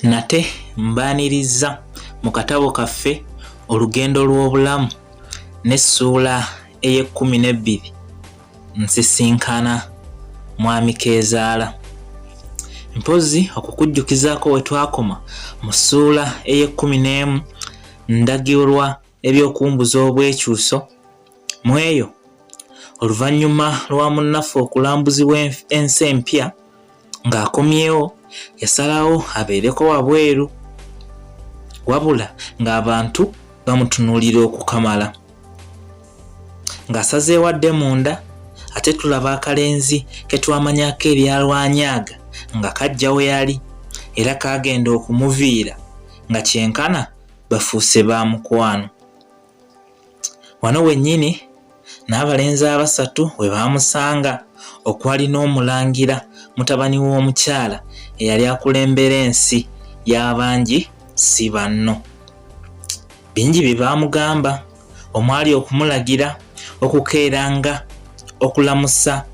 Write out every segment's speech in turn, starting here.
Nate mbaniriza mu katabo kaffe olugendo lw'obulamu n'essuula ey'12 nsisinkana mwami Keezaala. Mpozi okukujjukizaako we twakoma mu ssuula ey'11 ndagirwa ebyokumbuza obwekyuso mu eyo oluvannyuma lwa munnaffe okulambuzibwa ensi empya ng'akomyewo yasalawo abeereko wabweru wabula ng'abantu bamutunuulira okukamala ng'asazeewo adde munda ate tulaba akalenzi ke twamanyako eryalwanyaaga nga kajja we yali era kaagenda okumuviira nga kyenkana bafuuse ba mukwano. Wano wennyini n'abalenzi abasatu we baamusanga okwali n'omulangira mutabani w'omukyala eyali akulembera ensi y'abangi si banno. Bingi bye baamugamba omwali okumulagira okukeeranga okulamusa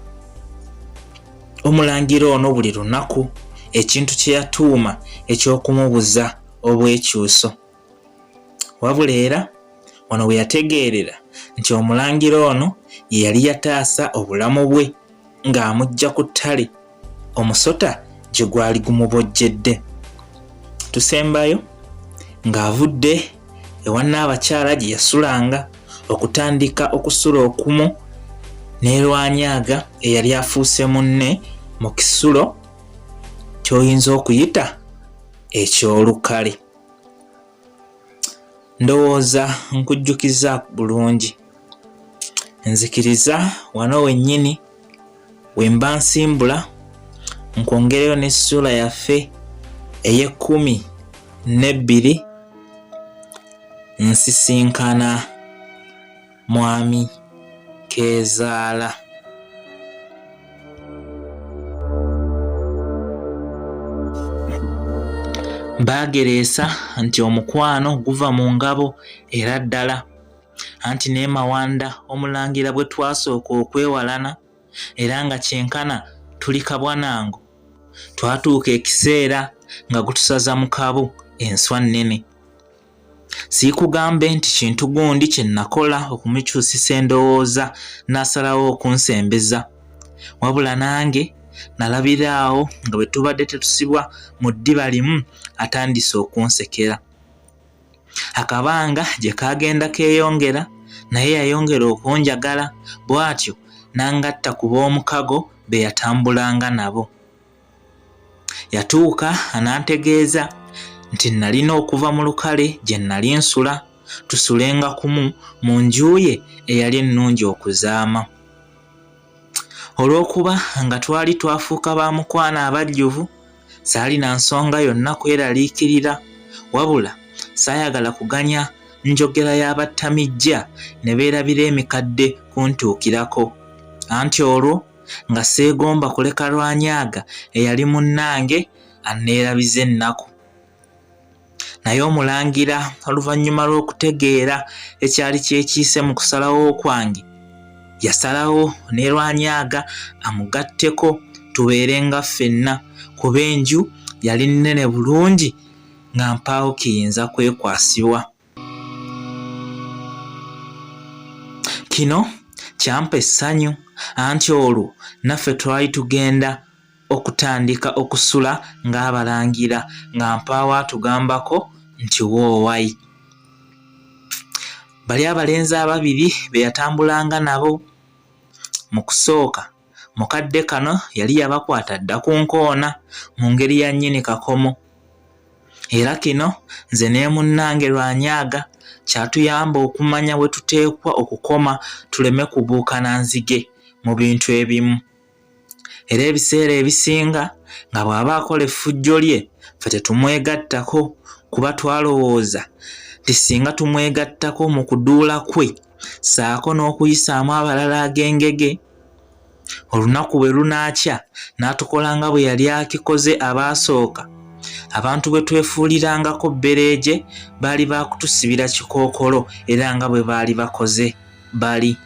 omulangira ono buli lunaku ekintu kye yatuuma eky'okumubuza obwekyuso. Wabula era wano we yategeerera nti omulangira ono ye yali yataasa obulamu bwe ng'amugja ku ttale omusota gye gwali gumubojjedde. Tusembayo ng'avudde ewa Nnaabakyala gye yasulanga okutandika okusula okumu n'erwanyaaga eyali afuuse munne mu kisulo ky'oyinza okuyita eky'olukale. Ndowooza nkujjukiza bulungi. Nzikiriza wano wennyini we mba nsimbula nkwongereyo n'essuula yaffe ey'12 nsisinkana mwami Keezaala. Baagereesa nti omukwano guva mu ngabo era ddala anti ne Mawanda omulangira bwe twasooka okwewalana era nga kyenkana tuli kabwanango twatuuka ekiseera nga gutusaza mu kabu enswa nnene. Siikugambe nti kintu gundi kye nakola okumukyusisa endowooza n'asalawo okunsembeza, wabula nange nalabiraawo nga bwe tubadde tetusibwa mu ddiba limu atandise okunsekera. Akabanga gye kaagenda keeyongera naye yayongera okunjagala bw'atyo n'angatta ku b'omukago be yatambulanga nabo. Yatuuka anantegeeza nti nalina okuva mu lukale gye nali nsula tusulenga kumu mu nju ye eyali ennungi okuzaama. Olw'okuba nga twali twafuuka ba mukwano abajjuvu saalina nsonga yonna kweraliikirira wabula saayagala kuganya njogera y'abattamijja ne beerabira emikadde kuntuukirako anti olwo nga seegomba kuleka lwanyaaga eyali munnange anneerabiza ennaku. Naye omulangira oluvannyuma lw'okutegeera ekyali kyekiise mu kusalawo kwange yasalawo ne lwanyaaga amugatteko tubeerenga ffenna kuba enju yali nnene bulungi nga mpaawo kiyinza kwekwasibwa. Kino kyampa essanyu anti olwo naffe twali tugenda okutandika okusula ng'abalangira nga mpaawo atugambako nti woowayi. Bali abalenzi ababiri be yatambulanga nabo mu kusooka mukadde kano yali yabakwata dda ku nkoona mu ngeri ya nnyini kakomo. Era kino nze ne munnange lwanyaaga kyatuyamba okumanya we tuteekwa okukoma tuleme kubuukana nzige mu bintu ebimu. era ebiseera ebisinga nga bw'aba akola effujjo lye ffe tetumwegattako kuba twalowooza nti singa tumwegattako mu kuduula kwe saako n'okuyisaamu abalala ag'engege, olunaku bwe lunaakya n'atukola nga bwe yali akikoze abaasooka, abantu bwe twefuulirangako bbereegye baali baakutusibira kikookolo era nga bwe baali bakoze bali.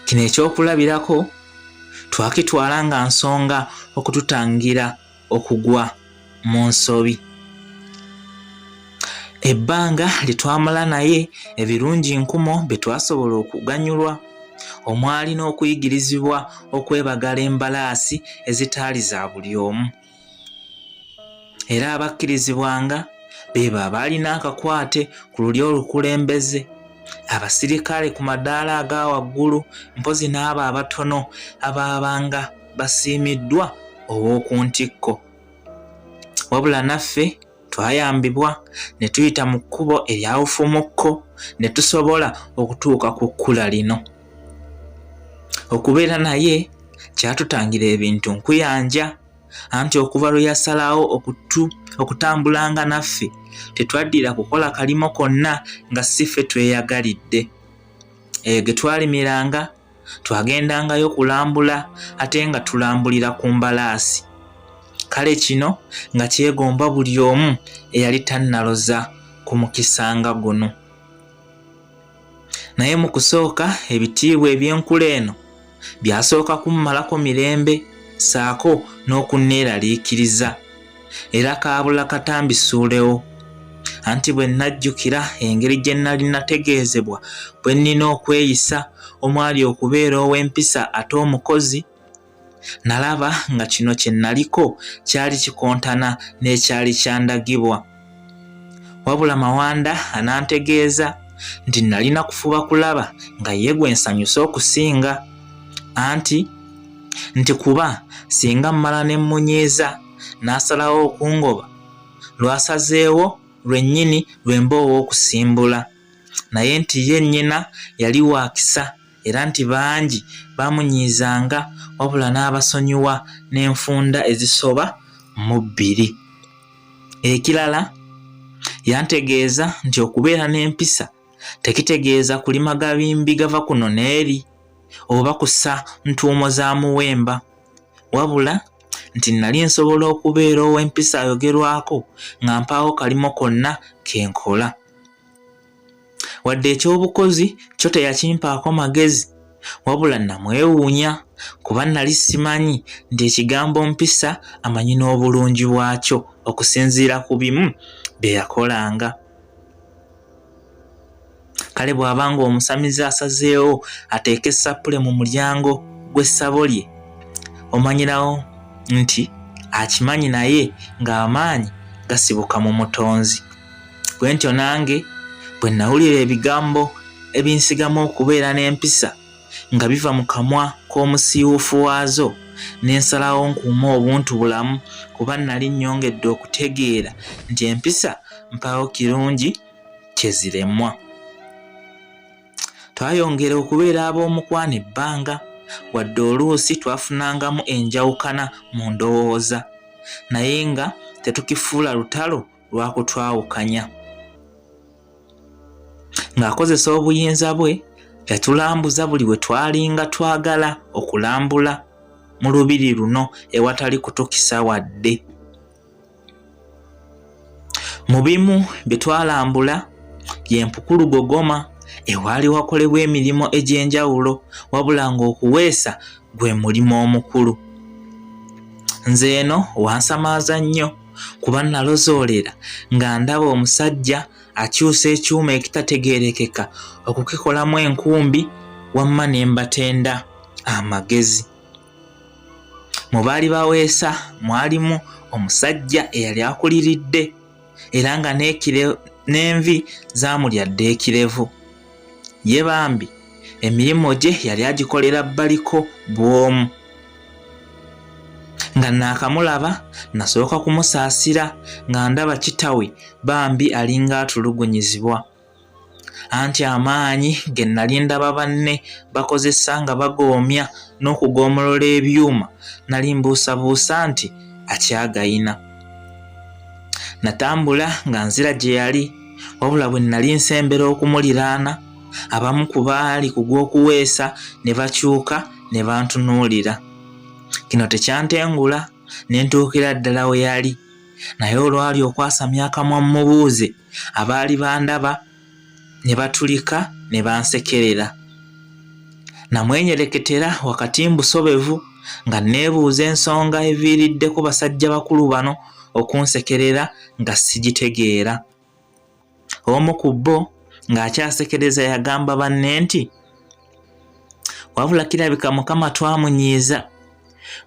Kino ekyokulabirako twakitwala nga nsonga okututangira okugwa mu nsobi. Ebbanga lye twamala naye ebirungi nkumo bye twasobola okuganyulwa, omwali n'okuyigirizibwa okwebagala embalaasi ezitaali za buli omu. Era abakkirizibwanga beebo abaalina akakwate ku lulyo olukulembeze, abasirikale ku madaala aga waggulu, mpozi n'abo abatono abaabanga basiimiddwa ow'oku ntikko. Wabula naffe twayambibwa ne tuyita mu kkubo erya bufumukko ne tusobola okutuuka ku kkula lino. Okubeera naye kyatutangira ebintu nkuyanja, anti okuva lwe yasalawo okutambulanga naffe tetwaddira kukola kalimo konna nga si ffe tweyagalidde. Eyo ge twalimiranga twagendangayo kulambula ate nga tulambulira ku mbalaasi. Kale kino nga kyegomba buli omu eyali tannaloza ku mukisa nga guno. Naye mu kusooka ebitiibwa eby'enkula eno byasooka kummalako mirembe saako n'okunneeraliikiriza, era kaabula katambisuulewo. Anti bwe najjukira engeri gye nali nategeezebwa bwe nnina okweyisa omwali okubeera ow'empisa ate omukozi, nalaba nga kino kye naliko kyali kikontana n'ekyali kyandagibwa. Wabula Mawanda anantegeeza nti nalina kufuba kulaba nga ye gwe nsanyusa okusinga, nti kuba singa mmala ne mmunyiiza n'asalawo okungoba, lwasazeewo lwennyini lwemba ow'okusimbula, naye nti ye nnyina yali waakisa era nti bangi bamunyiizanga wabula n'abasonyiwa n'enfunda ezisoba mu 2. Ekirala yantegeeza nti okubeera n'empisa tekitegeeza kulima gabimbi gava kuno n'eri oba kussa ntuumo za muwemba, wabula nti nali nsobola okubeera ow'empisa ayogerwako nga mpaawo kalimo konna ke nkola. Wadde ekyobukozi kyo teyakimpaako magezi, wabula namwewuunya kuba nali simanyi nti ekigambo mpisa amanyi n'obulungi bwakyo okusinziira ku bimu bye yakolanga. Kale bw'abanga omusamizi asazeewo ateeke essapule mu mulyango gw'essabo lye, omanyirawo nti akimanyi naye ng'amaanyi gasibuka mu mutonzi. Bwe ntyo nange bwe nawulira ebigambo ebinsigamu okubeera n'empisa nga biva mu kamwa k'omusiiwuufu waazo, n'ensalawo nkuume obuntu bulamu kuba nali nnyongedde okutegeera nti empisa mpaawo kirungi kye ziremwa. Twayongera okubeera ab'omukwano ebbanga, wadde oluusi twafunangamu enjawukana mu ndowooza, naye nga tetukifuula lutalo lwa kutwawukanya. Ng'akozesa obuyinza bwe yatulambuza buli bwe twalinga twagala okulambula mu lubiri luno ewatali kutukisa wadde. Mu bimu bye twalambula y'Empukulu Gogoma ewaali wakolebwa emirimu egy'enjawulo, wabula ng'okuweesa gwe mulimo omukulu. Nze eno wansamaaza nnyo kuba nalozoolera nga ndaba omusajja akyusa ekyuma ekitategeerekeka okukikolamu enkumbi, wamma ne mbatenda amagezi. Mu baali baweesa mwalimu omusajja eyali akuliridde era nga n'envi zaamulyadde ekirevu. Ye bambi emirimu gye yali agikolera bbaliko bw'omu. Nga naakamulaba nasooka kumusaasira nga ndaba kitawe bambi alinga atulugunyizibwa. anti amaanyi ge nali ndaba banne bakozesa nga bagoomya n'okugoomolola ebyuma nali mbuusabuusa nti akyagayina. Natambula nga nzira gye yali, wabula bwe nali nsembera okumuliraana abamu ku baali ku gw'okuweesa ne bakyuka ne bantunuulira. Kino tekyantengula ne ntuukira ddala we yali, naye olwali okwasamya akamwa mmubuuze abaali bandaba ne batulika ne bansekerera. Namwenyereketera wakati mbusobevu nga neebuuza ensonga eviiriddeko basajja bakulu bano okunsekerera nga sigitegeera. Omu ku bo ng'akyasekereza yagamba banne nti, wabula kirabika Mukama twamunyiiza,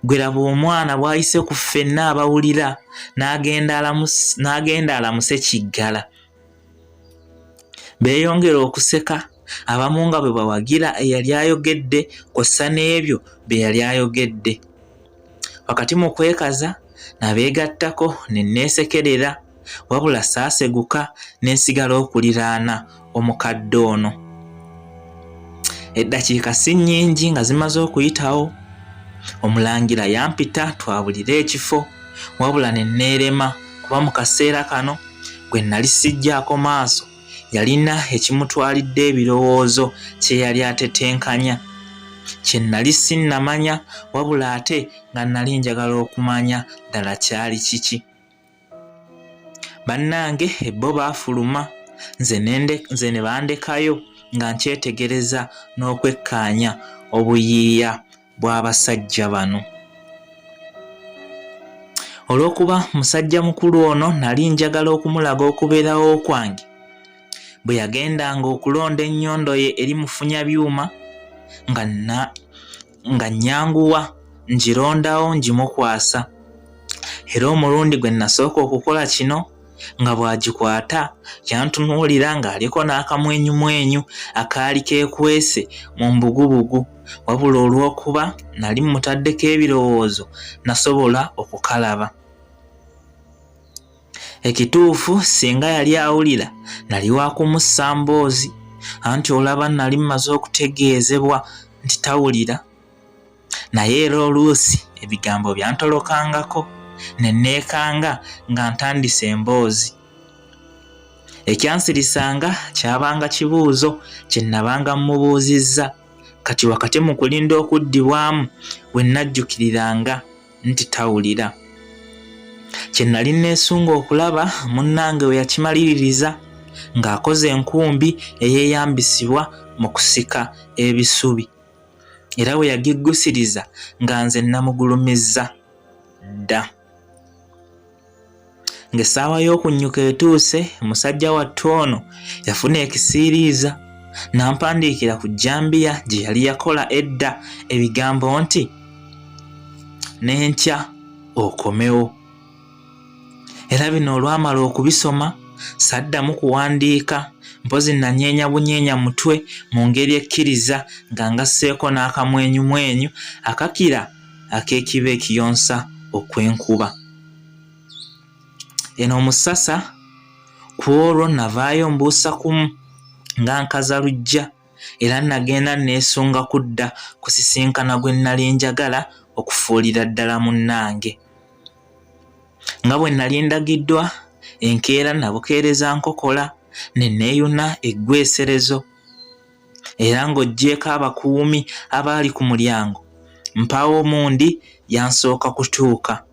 gwe laba omwana bw'ayise ku ffenna abawulira n'agenda alamuse Kiggala. Beeyongera okuseka, abamu nga bwe bawagira eyali ayogedde kw'ossa n'ebyo bye yali ayogedde. Wakati mu kwekaza nabeegattako ne neesekerera, wabula saaseguka ne nsigala okuliraana omukadde ono. Eddakiika si nnyingi nga zimaze okuyitawo, Omulangira yampita twabulire ekifo, wabula ne neerema kuba mu kaseera kano gwe nali sijjaako maaso yalina ekimutwalidde ebirowoozo kye yali atetenkanya. Kye nali sinnamanya, wabula ate nga nali njagala okumanya ddala kyali kiki. Bannange bo baafuluma, nze ne bandekayo nga nkyetegereza n'okwekkaanya obuyiiya bw'abasajja bano. Olw'okuba musajja mukulu ono nali njagala okumulaga okubeerawo kwange, bwe yagendanga okulonda ennyondo ye eri mufunyabyuma nga nnyanguwa ngirondawo ngimukwasa. Era omulundi gwe nasooka okukola kino nga bw'agikwata yantunuulira ng'aliko n'akamwenyumwenyu akaali keekwese mu mbugubugu, wabula olw'okuba nali mutaddeko ebirowoozo nasobola okukalaba. Ekituufu singa yali awulira nali wa kumussa mboozi, anti olaba nali mmaze okutegeezebwa nti tawulira. Naye era oluusi ebigambo byantolokangako ne neekanga nga ntandise emboozi. Ekyansirisanga kyabanga kibuuzo kye nabanga mmubuuzizza, kati wakati mu kulinda okuddibwamu bwe najjukiriranga nti tawulira. Kye nali neesunga okulaba munnange we yakimaliririza ng'akoze enkumbi eyeeyambisibwa mu kusika ebisubi, era we yagiggusiriza nga nze namugulumizza dda. Ng'essaawa y'okunnyuka etuuse, musajja wattu ono yafuna ekisiiriiza n'ampandiikira ku jjambiya gye yali yakola edda ebigambo nti, n'enkya okomewo. Era bino olwamala okubisoma saddamu kuwandiika, mpozi nanyeenya bunyeenya mutwe mu ngeri ekkiriza nga ngasseeko n'akamwenyumwenyu akakira ak'ekiba ekiyonsa okw'enkuba. Eno omusasa ku olwo navaayo mbuusa kumu nga nkaza lujja, era nagenda neesunga kudda kusisinkana gwe nali njagala okufuulira ddala munnange. Nga bwe nali ndagiddwa, enkeera nabukeereza nkokola ne neeyuna eggweserezo, era ng'oggyeko abakuumi abaali ku mulyango, mpaawo omundi yansooka kutuuka.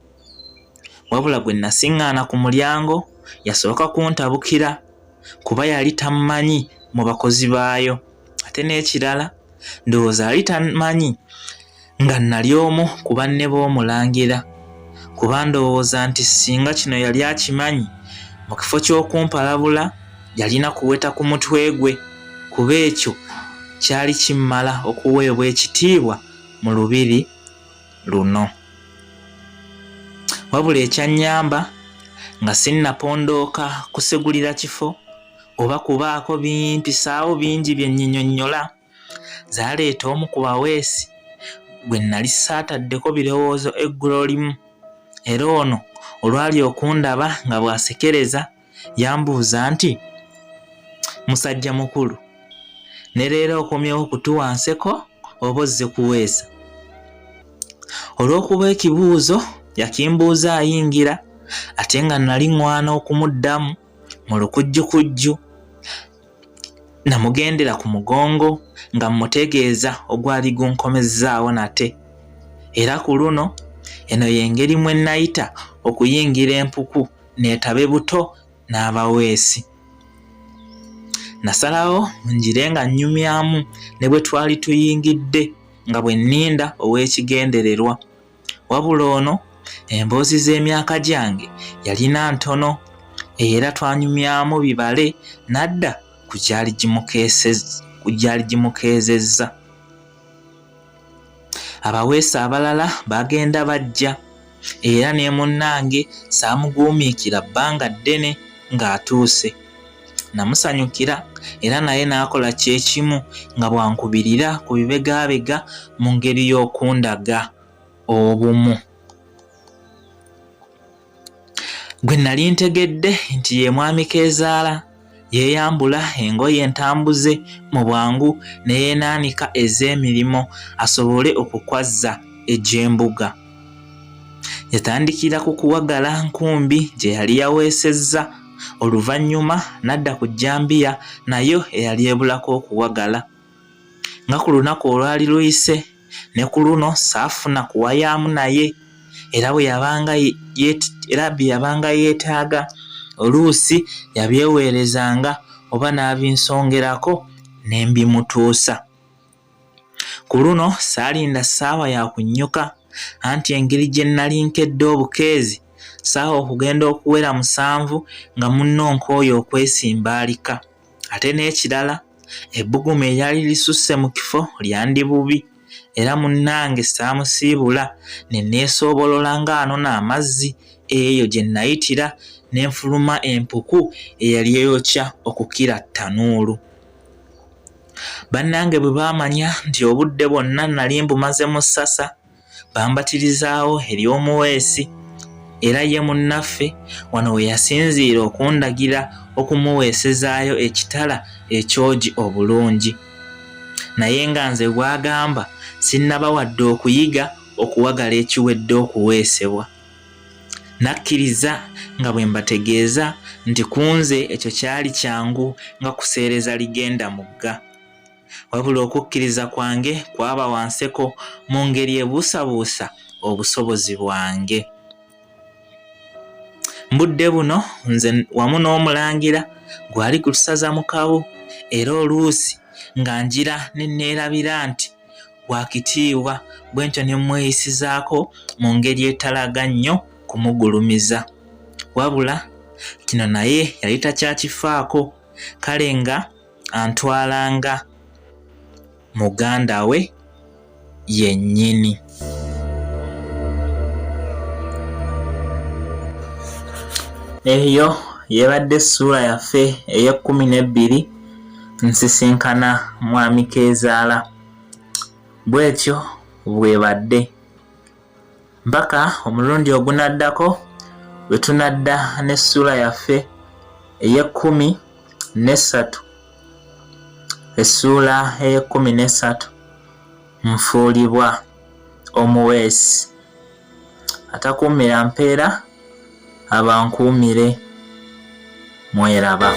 Wabula gwe nasiŋŋaana ku mulyango yasooka kuntabukira kuba yali tammanyi mu bakozi baayo. Ate n'ekirala ndowooza ali tamanyi nga nali omu ku banne b'Omulangira, kuba ndowooza nti singa kino yali akimanyi, mu kifo ky'okumpalabula yalina kuweta ku mutwe gwe, kuba ekyo kyali kimmala okuweebwa ekitiibwa mu lubiri luno. Wabula ekyannyamba nga sinnapondooka kusegulira kifo oba kubaako bimpisaawo bingi bye nnyinnyonnyola, zaaleeta omu ku baweesi gwe nali saataddeko birowoozo eggulo limu, era ono olwali okundaba nga bw'asekereza yambuuza nti, musajja mukulu, ne leero okomyewo kutuwa nseko oba ozze kuweesa. Olw'okuba ekibuuzo yakimbuuza ayingira, ate nga nali ŋŋwana okumuddamu mu lukujjukujju. Namugendera ku mugongo nga mmutegeeza ogwali gunkomezzaawo nate. Era ku luno eno y'engeri mwe nayita okuyingira empuku neetabe buto n'abaweesi. Nasalawo njire nga nnyumyamu ne bwe twali tuyingidde nga bwe nninda ow'ekigendererwa. Wabula ono emboozi z'emyaka gyange yalina ntono era twanyumyamu bibale nadda ku gyali gimukeezezza. Abaweesi abalala bagenda bajja era ne munnange saamuguumiikira bbanga ddene ng'atuuse. Namusanyukira era naye n'akola kyekimu nga bwankubirira ku bibegaabega mu ngeri y'okundaga obumu. Gwe nali ntegedde nti ye mwami Keezaala yeeyambula engoye entambuze mu bwangu ne yeenaanika ez'emirimu asobole okukwazza egy'embuga. Yatandikira ku kuwagala nkumbi gye yali yaweesezza, oluvannyuma n'adda ku jjambiya nayo eyali ebulako okuwagala. Nga ku lunaku olwali luyise ne ku luno saafuna kuwayaamu naye, era bwe yabanga yeetaaga oluusi yabyeweerezanga oba n'abinsongerako ne mbimutuusa. Ku luno saalinda ssaawa ya kunnyuka, anti engeri gye nnali nkedde obukeezi ssaawa okugenda okuwera 7 nga munnonka okwesimbaalika. Ate n'ekirala, ebbugumu eryali lisusse mu kifo lyandi bubi, era munnange saamusiibula ne neesoobolola ng'anona amazzi eyo gye nayitira ne nfuluma empuku eyali eyokya okukira ttanuulu. Bannange bwe baamanya nti obudde bwonna nali mbumaze mu ssasa, bambatirizaawo eri omuweesi, era ye munnaffe wano we yasinziira okundagira okumuweesezaayo ekitala ekyogi obulungi. Naye nga nze bw'agamba sinnaba wadde okuyiga okuwagala ekiwedde okuweesebwa. Nakkiriza nga bwe mbategeeza nti ku nze ekyo kyali kyangu nga kuseereza ligenda mugga. Wabula okukkiriza kwange kwaba wanseko mu ngeri ebuusabuusa obusobozi bwange. Mbudde buno nze wamu n'omulangira gwali kutusaza mu kabu, era oluusi nga njira ne neerabira nti wakitiibwa bwe ntyo ne mweyisizaako mu ngeri etalaga nnyo kumugulumiza. Wabula kino naye yali takyakifaako, kale nga antwalanga muganda we yennyini. Eyo yebadde essuula yaffe ey'e12 nsisinkana mwami Keezaala. Bwetyo bwebadde mpaka omulundi ogunaddako bwe tunadda n'essuula yaffe ey'e13. Essuula ey'e13 nfuulibwa omuweesi. Atakuumira mpeera abankuumire. Mweraba.